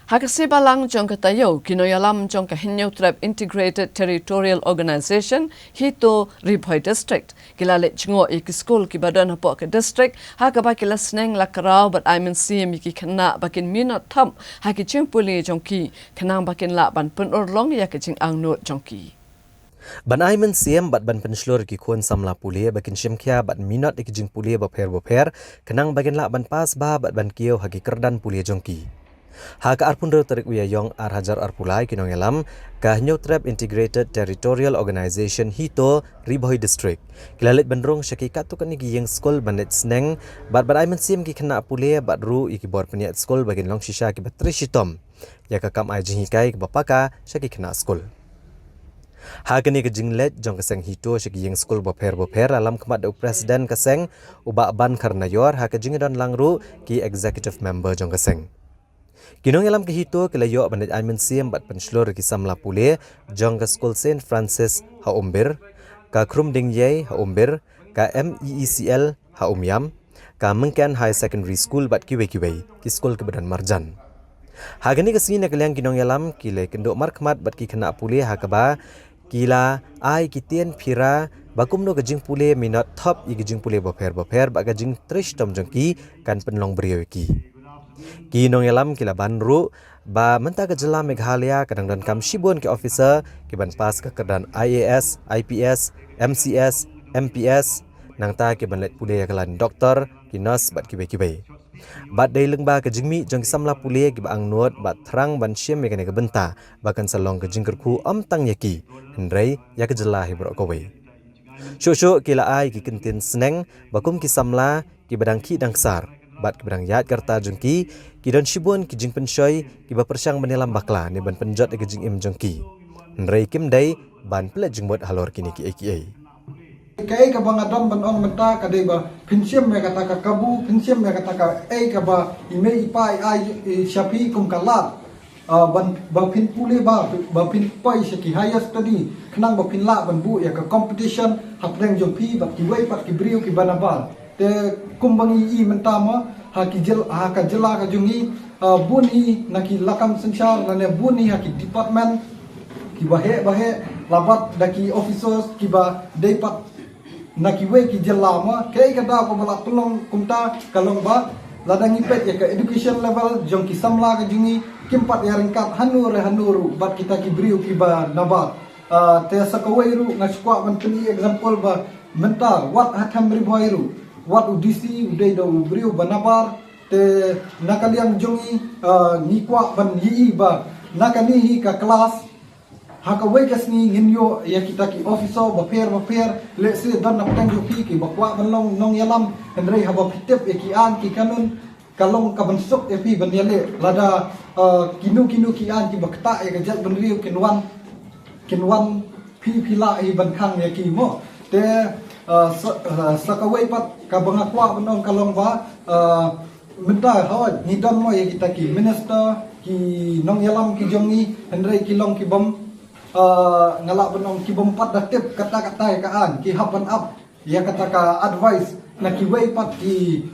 Hakasi balang jong katayo kinoyalam jong kahinyo trap Integrated Territorial Organization hito Ribhoy District kilale chingo ik school ki badan hapo ke district hakaba kilasneng lakarao but I mean see mi ki kana bakin minot tham haki chimpuli jong ki kanang bakin la ban pun orlong ya ke ching ang no jong ki ban aiman siam bat ban penslor ki khon samla pulia bakin shimkhia bat minot ikjing pulia bapher kenang bakin la ban pas ba bat ban kiyo hagi kerdan pulia jongki ha ka arpun ro tarik wiya yong ar hajar arpulai kinong elam ka New Trap Integrated Territorial Organization hito Ribhoy District kilalit bandrong syaki katu kan gi yeng skol banet sneng bat aiman siam ki khana pulia bat ru iki bor peniat skol bagin long shisha ki batrishitom ya ka kam ai jing kai bapaka syaki khana skol Hagani ke jinglet jong keseng hito syaki yeng skul bopher alam kemat do presiden keseng uba ban karnayor ha ke jingdon langru ki executive member jong keseng Kinong alam ke hito kelayo bandet aimen siam bat penslor ki samla pule jong ke skul Saint Francis ha umbir ka krum ding ye ha umbir ka MEECL ha umyam ka mengken high secondary school bat kiwe ki skul ke badan marjan Hagani ke sini kaliang kinong alam kile kendok markmat bat ki kena pule ha kaba Kila ai kitien pira bakum no gajing pule minot top i gajing pule bopher ba gajing trish tom jengki kan penlong beriau ki nong yalam kila banru ba menta ke jela Meghalaya kadang dan kam shibun ke officer ki ban pas ke kedan IAS IPS MCS MPS nang ta ke ban let pule ya kelan doktor ki nurse bat kibai Bat day lengba ke jingmi jong samla pule ki ang nuot bat terang ban syem me ke benta bahkan salong ke jingkerku tang yaki hendrai ya ke jelah hibrok kowe Shosho kila ai ki kentin seneng bakum ki samla ki badang ki dangsar bat ki badang yat karta jongki ki don shibun ki jing penshoy ki ba persyang menelam bakla ne ban penjot ke jing im jongki hendrai kim dai ban plet jingbot halor kini ki AKA Kaya ka bang adam ban on menta ka dei ba pinsiam me kata ka kabu pinsiam me kata ka ka ba ime ipai ai shapi kum kalat ban ba pin pule ba pin pai shaki higher study khnang ba pin la ban bu ya ka competition hapreng jong pi ba ki wei pat ki brio ki banabal te kum bang i menta ma ha ki jel ha ka jela ka jungi buni naki lakam sanchar na ne buni ha ki department ki bahe labat daki officers ki ba dei pat nakiwe ki jelama kay kada ko bala tulong kumta kalong ba ladang ipet ya ka education level jong ki samla ka jungi kimpat ya ringkat hanuru bat kita ki briu ki ba nabat te sakawairu ngaskwa man peni example ba mentar wat hatam riboiru wat udisi udai do briu banabar te nakaliang jongi nikwa ban yi ba nakani ka kelas Hakawai kasni nginyo ya kita ki officer bapher let's say dan naptang joki ki bakwa banlong nong yalam hendrai haba pitep ya ki an ki kanun kalong ka bansuk ya pi banyale lada kinu ki an ki bakta ya gajat banriu kinwan pila i bankang ya ki mo te sakawai pat ka bangakwa banong kalong ba minta hawa nidan mo ya kita ki minister ki nong yalam ki jongi hendrai kilong ki bom ngalak benong ki bompat datip kata-kata kaan ki hapan up ya kata ka advice na ki way pat ki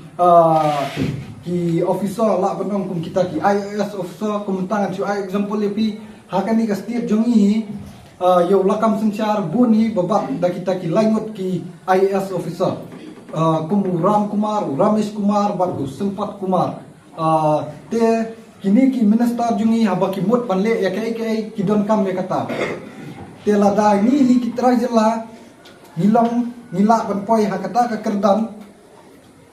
officer la benong kum kita ki IAS officer kum tangan chu example lepi hakani ka setiap jongi yo lakam sanchar buni babat da kita ki langut ki IAS officer kum Ramesh Kumar bagu sempat Kumar te kini ki minister jungi habaki mut panle ya kai ki don kam ya kata tela da ni hi ki trajela nila ban poi ha kata ka kerdan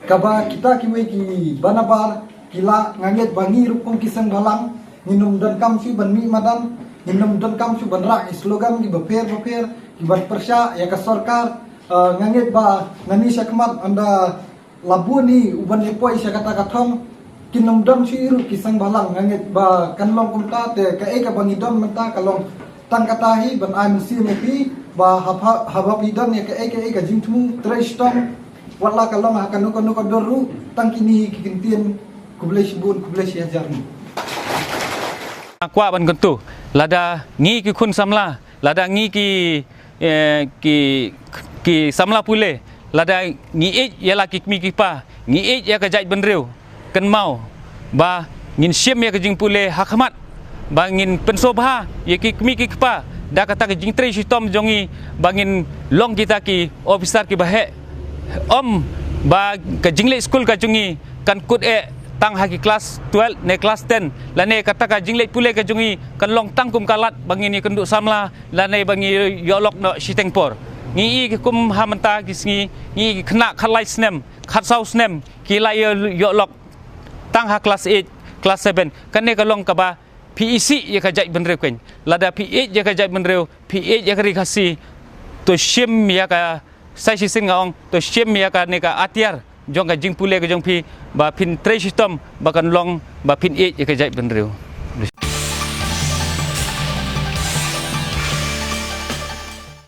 kaba kita ki we ki banabar kila nganget bangi rupong kisang balang minum don kam si ban mi madan minum don kam su ban ra slogan ki bapher ki ban persya ya ka sarkar nganget ba ngani syakmat anda labuni uban lepoi sya kata kathong kinong dam siru kisang balang ngangit ba kanlong kumta te ka ka bangidam menta kalong tang katahi ban ai musi mepi ba haba pidan ya ka jingtmu treshtam wala kalong hakanu doru tang kini kikintin kublesh hajarni akwa ban kentu lada ngi ki khun samla lada ngi ki samla pule lada ngi yala ki mi ki pa ngi ya ka jait benreu kan mau ba ngin siam ya ke jing pule hakmat bangin pensobha ye ki mi ki kpa da kata ke jing tre sitom jongi bangin long kita ki officer ki bahe om ba ke jingle school ka jungi kan kut tang haki kelas 12 ne kelas 10 la ne kata ka jingle pule ka jungi kan long tangkum kalat bangin ni kenduk samla la ne bangi yolok no sitengpor ngi kum hamanta kisngi ngi khna khalai snem khatsau snem kilai yolok tang ha kelas 8 kelas 7 kan ne ka long ka ba PEC ye ka jai benreu kwen lada PH ye ka jai benreu PH ye ka rikasi to shim ya ka sai si sing ngaong to shim ya ka ne ka atiar jong ka jing pule ka jong pi ba pin tre system ba kan long ba pin ye ka jai benreu